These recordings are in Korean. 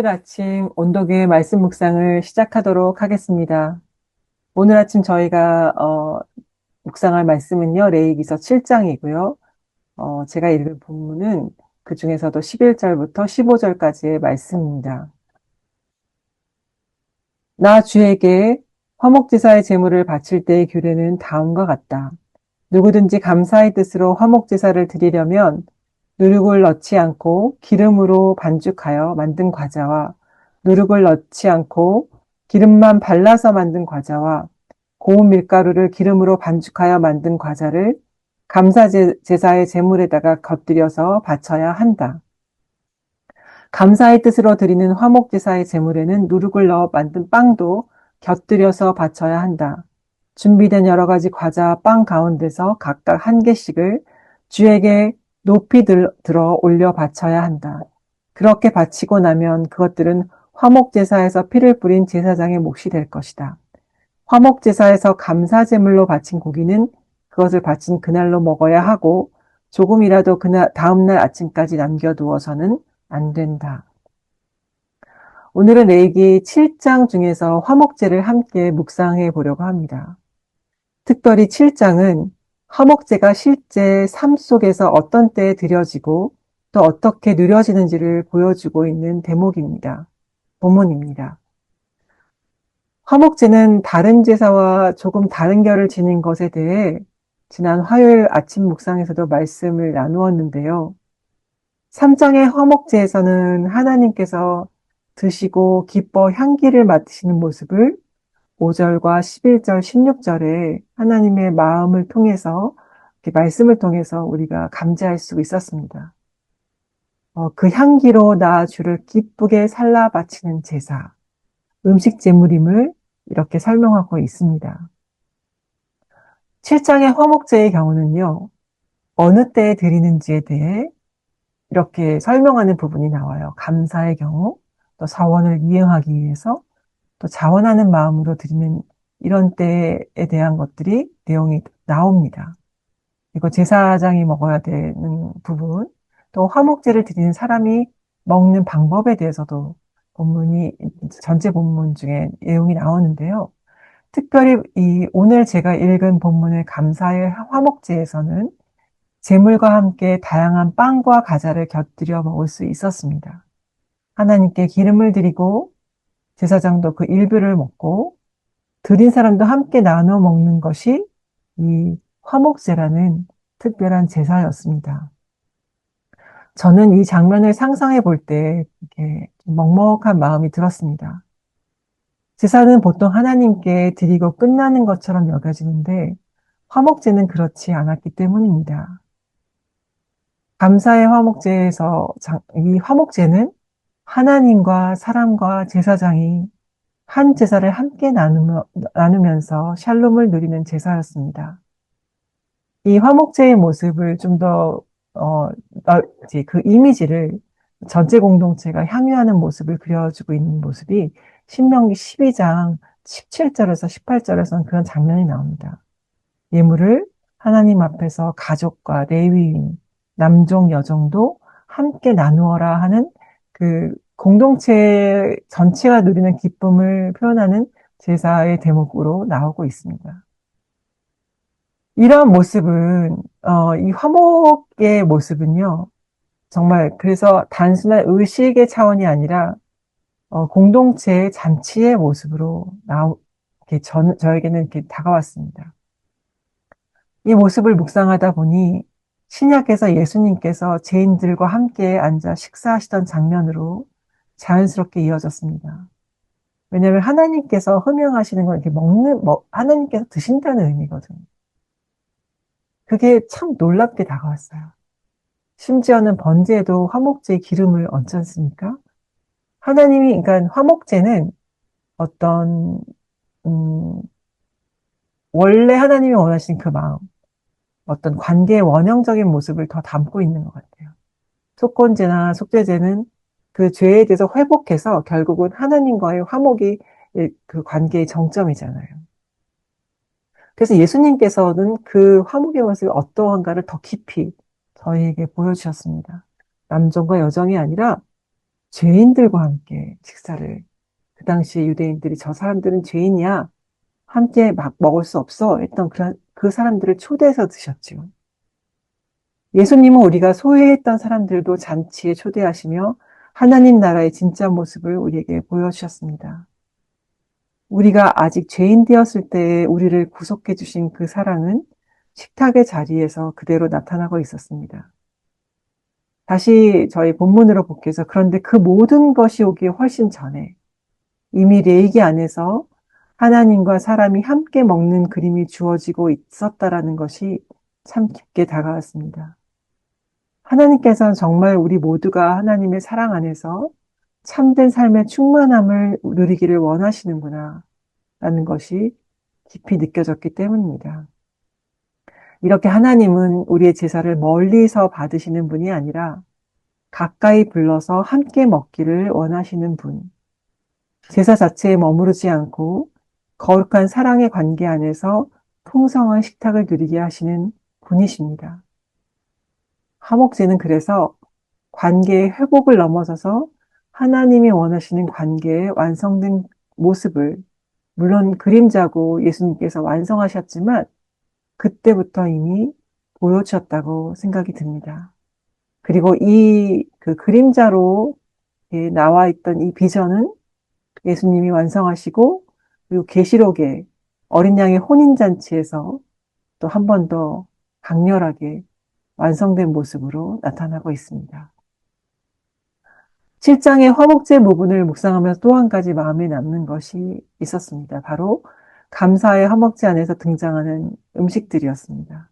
토요일 아침 온도계 말씀 묵상을 시작하도록 하겠습니다. 오늘 아침 저희가 묵상할 말씀은요, 레위기서 7장이고요. 제가 읽을 본문은 그 중에서도 11절부터 15절까지의 말씀입니다. 나 주에게 화목제사의 제물을 바칠 때의 규례는 다음과 같다. 누구든지 감사의 뜻으로 화목제사를 드리려면 누룩을 넣지 않고 기름으로 반죽하여 만든 과자와 누룩을 넣지 않고 기름만 발라서 만든 과자와 고운 밀가루를 기름으로 반죽하여 만든 과자를 감사제사의 제물에다가 곁들여서 바쳐야 한다. 감사의 뜻으로 드리는 화목제사의 제물에는 누룩을 넣어 만든 빵도 곁들여서 바쳐야 한다. 준비된 여러 가지 과자와 빵 가운데서 각각 한 개씩을 주에게 높이 들어 올려 바쳐야 한다. 그렇게 바치고 나면 그것들은 화목제사에서 피를 뿌린 제사장의 몫이 될 것이다. 화목제사에서 감사제물로 바친 고기는 그것을 바친 그날로 먹어야 하고 조금이라도 그날 다음날 아침까지 남겨두어서는 안 된다. 오늘은 레위기 7장 중에서 화목제를 함께 묵상해 보려고 합니다. 특별히 7장은 화목제가 실제 삶 속에서 어떤 때에 드려지고 또 어떻게 누려지는지를 보여주고 있는 대목입니다. 본문입니다. 화목제는 다른 제사와 조금 다른 결을 지닌 것에 대해 지난 화요일 아침 묵상에서도 말씀을 나누었는데요. 3장의 화목제에서는 하나님께서 드시고 기뻐 향기를 맡으시는 모습을 5절과 11절, 16절에 하나님의 마음을 통해서, 말씀을 통해서 우리가 감지할 수 있었습니다. 그 향기로 나 주를 기쁘게 살라 바치는 제사, 음식 제물임을 이렇게 설명하고 있습니다. 7장의 화목제의 경우는요, 어느 때에 드리는지에 대해 이렇게 설명하는 부분이 나와요. 감사의 경우, 또 사원을 이행하기 위해서, 또 자원하는 마음으로 드리는 이런 때에 대한 것들이 내용이 나옵니다. 그리고 제사장이 먹어야 되는 부분, 또 화목제를 드리는 사람이 먹는 방법에 대해서도 본문이, 전체 본문 중에 내용이 나오는데요. 특별히 오늘 제가 읽은 본문의 감사의 화목제에서는 제물과 함께 다양한 빵과 과자를 곁들여 먹을 수 있었습니다. 하나님께 기름을 드리고 제사장도 그 일부를 먹고 드린 사람도 함께 나눠 먹는 것이 이 화목제라는 특별한 제사였습니다. 저는 이 장면을 상상해 볼 때 이렇게 먹먹한 마음이 들었습니다. 제사는 보통 하나님께 드리고 끝나는 것처럼 여겨지는데 화목제는 그렇지 않았기 때문입니다. 감사의 화목제에서 이 화목제는 하나님과 사람과 제사장이 한 제사를 함께 나누면서 샬롬을 누리는 제사였습니다. 이 화목제의 모습을 좀 더, 그 이미지를 전체 공동체가 향유하는 모습을 그려주고 있는 모습이 신명기 12장 17절에서 18절에서는 그런 장면이 나옵니다. 예물을 하나님 앞에서 가족과 레위인, 남종, 여종도 함께 나누어라 하는 그 공동체 전체가 누리는 기쁨을 표현하는 제사의 대목으로 나오고 있습니다. 이런 모습은, 이 화목의 모습은요, 정말 그래서 단순한 의식의 차원이 아니라, 공동체의 잔치의 모습으로 이렇게 저에게는 이렇게 다가왔습니다. 이 모습을 묵상하다 보니 신약에서 예수님께서 죄인들과 함께 앉아 식사하시던 장면으로 자연스럽게 이어졌습니다. 왜냐하면 하나님께서 흠양하시는 건 이렇게 하나님께서 드신다는 의미거든요. 그게 참 놀랍게 다가왔어요. 심지어는 번제에도 화목제의 기름을 얹지 않습니까? 그러니까 화목제는 어떤, 음, 원래 하나님이 원하신 그 마음, 어떤 관계의 원형적인 모습을 더 담고 있는 것 같아요. 속건제나 속죄제는 그 죄에 대해서 회복해서 결국은 하나님과의 화목이 그 관계의 정점이잖아요. 그래서 예수님께서는 그 화목의 모습이 어떠한가를 더 깊이 저희에게 보여주셨습니다. 남종과 여종이 아니라 죄인들과 함께 식사를, 그 당시에 유대인들이 저 사람들은 죄인이야, 함께 막 먹을 수 없어 했던 그 사람들을 초대해서 드셨죠. 예수님은 우리가 소외했던 사람들도 잔치에 초대하시며 하나님 나라의 진짜 모습을 우리에게 보여주셨습니다. 우리가 아직 죄인 되었을 때에 우리를 구속해 주신 그 사랑은 식탁의 자리에서 그대로 나타나고 있었습니다. 다시 저희 본문으로 복귀해서, 그런데 그 모든 것이 오기에 훨씬 전에 이미 레위기 안에서 하나님과 사람이 함께 먹는 그림이 주어지고 있었다라는 것이 참 깊게 다가왔습니다. 하나님께서는 정말 우리 모두가 하나님의 사랑 안에서 참된 삶의 충만함을 누리기를 원하시는구나 라는 것이 깊이 느껴졌기 때문입니다. 이렇게 하나님은 우리의 제사를 멀리서 받으시는 분이 아니라 가까이 불러서 함께 먹기를 원하시는 분. 제사 자체에 머무르지 않고 거룩한 사랑의 관계 안에서 풍성한 식탁을 누리게 하시는 분이십니다. 화목제는 그래서 관계의 회복을 넘어서서 하나님이 원하시는 관계의 완성된 모습을, 물론 그림자고 예수님께서 완성하셨지만 그때부터 이미 보여주셨다고 생각이 듭니다. 그리고 그 그림자로 나와 있던 이 비전은 예수님이 완성하시고, 그리고 계시록의 어린 양의 혼인잔치에서 또 한 번 더 강렬하게 완성된 모습으로 나타나고 있습니다. 7장의 화목제 부분을 묵상하면서 또 한 가지 마음에 남는 것이 있었습니다. 바로 감사의 화목제 안에서 등장하는 음식들이었습니다.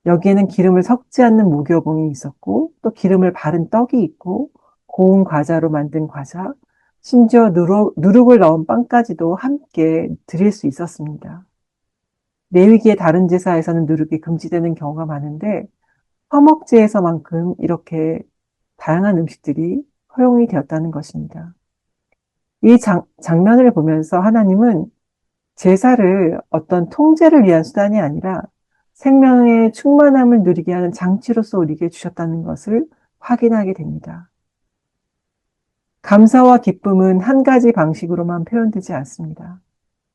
여기에는 기름을 섞지 않는 무교봉이 있었고, 또 기름을 바른 떡이 있고, 고운 과자로 만든 과자, 심지어 누룩을 넣은 빵까지도 함께 드릴 수 있었습니다. 레위기의 다른 제사에서는 누룩이 금지되는 경우가 많은데 화목제에서만큼 이렇게 다양한 음식들이 허용이 되었다는 것입니다. 이 장면을 보면서 하나님은 제사를 어떤 통제를 위한 수단이 아니라 생명의 충만함을 누리게 하는 장치로서 우리에게 주셨다는 것을 확인하게 됩니다. 감사와 기쁨은 한 가지 방식으로만 표현되지 않습니다.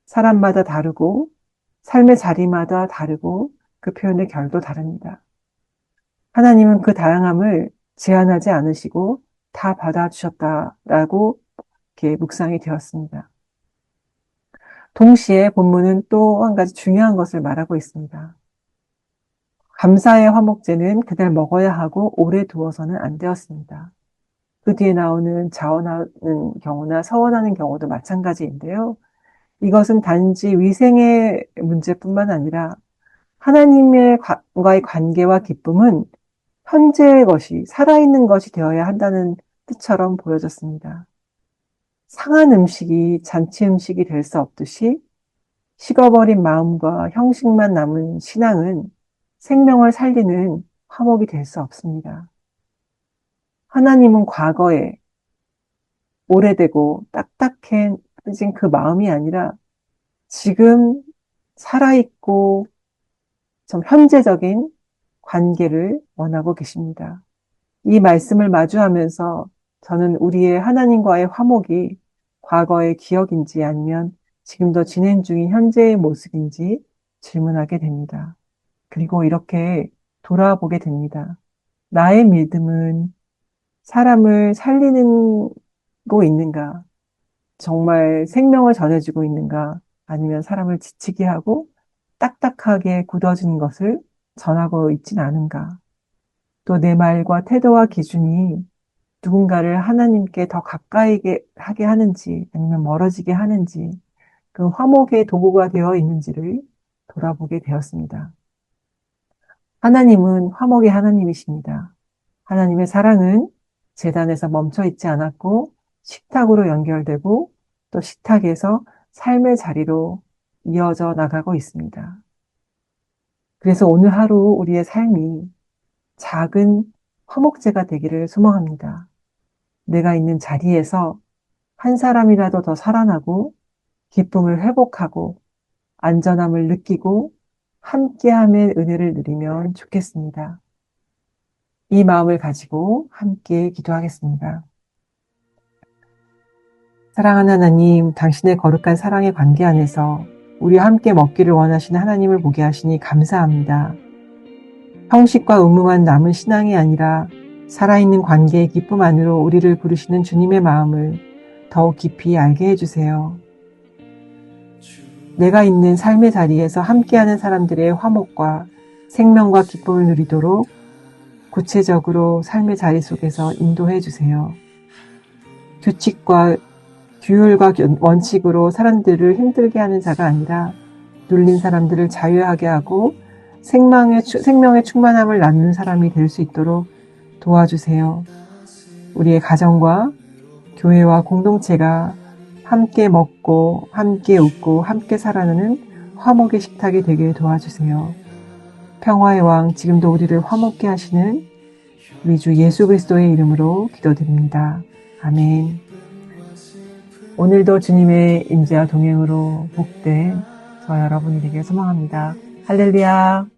사람마다 다르고 삶의 자리마다 다르고 그 표현의 결도 다릅니다. 하나님은 그 다양함을 제한하지 않으시고 다 받아주셨다라고 이렇게 묵상이 되었습니다. 동시에 본문은 또 한 가지 중요한 것을 말하고 있습니다. 감사의 화목제는 그날 먹어야 하고 오래 두어서는 안 되었습니다. 그 뒤에 나오는 자원하는 경우나 서원하는 경우도 마찬가지인데요. 이것은 단지 위생의 문제뿐만 아니라 하나님과의 관계와 기쁨은 현재의 것이, 살아있는 것이 되어야 한다는 뜻처럼 보여졌습니다. 상한 음식이 잔치 음식이 될 수 없듯이 식어버린 마음과 형식만 남은 신앙은 생명을 살리는 화목이 될 수 없습니다. 하나님은 과거에 오래되고 딱딱해진 그 마음이 아니라 지금 살아있고 좀 현재적인 관계를 원하고 계십니다. 이 말씀을 마주하면서 저는 우리의 하나님과의 화목이 과거의 기억인지 아니면 지금도 진행 중인 현재의 모습인지 질문하게 됩니다. 그리고 이렇게 돌아보게 됩니다. 나의 믿음은 사람을 살리는 고 있는가? 정말 생명을 전해주고 있는가? 아니면 사람을 지치게 하고 딱딱하게 굳어진 것을 전하고 있진 않은가? 또 내 말과 태도와 기준이 누군가를 하나님께 더 가까이 하게 하는지 아니면 멀어지게 하는지, 그 화목의 도구가 되어 있는지를 돌아보게 되었습니다. 하나님은 화목의 하나님이십니다. 하나님의 사랑은 제단에서 멈춰 있지 않았고 식탁으로 연결되고 또 식탁에서 삶의 자리로 이어져 나가고 있습니다. 그래서 오늘 하루 우리의 삶이 작은 화목제가 되기를 소망합니다. 내가 있는 자리에서 한 사람이라도 더 살아나고 기쁨을 회복하고 안전함을 느끼고 함께함의 은혜를 누리면 좋겠습니다. 이 마음을 가지고 함께 기도하겠습니다. 사랑하는 하나님, 당신의 거룩한 사랑의 관계 안에서 우리와 함께 먹기를 원하시는 하나님을 보게 하시니 감사합니다. 형식과 의무만 남은 신앙이 아니라 살아있는 관계의 기쁨 안으로 우리를 부르시는 주님의 마음을 더욱 깊이 알게 해주세요. 내가 있는 삶의 자리에서 함께하는 사람들의 화목과 생명과 기쁨을 누리도록 구체적으로 삶의 자리 속에서 인도해 주세요. 규칙과 규율과 원칙으로 사람들을 힘들게 하는 자가 아니라 눌린 사람들을 자유하게 하고 생명의 충만함을 낳는 사람이 될 수 있도록 도와주세요. 우리의 가정과 교회와 공동체가 함께 먹고 함께 웃고 함께 살아가는 화목의 식탁이 되게 도와주세요. 평화의 왕, 지금도 우리를 화목게 하시는 우리 주 예수 그리스도의 이름으로 기도드립니다. 아멘. 오늘도 주님의 임재와 동행으로 복된 저 여러분이 되길 소망합니다. 할렐루야.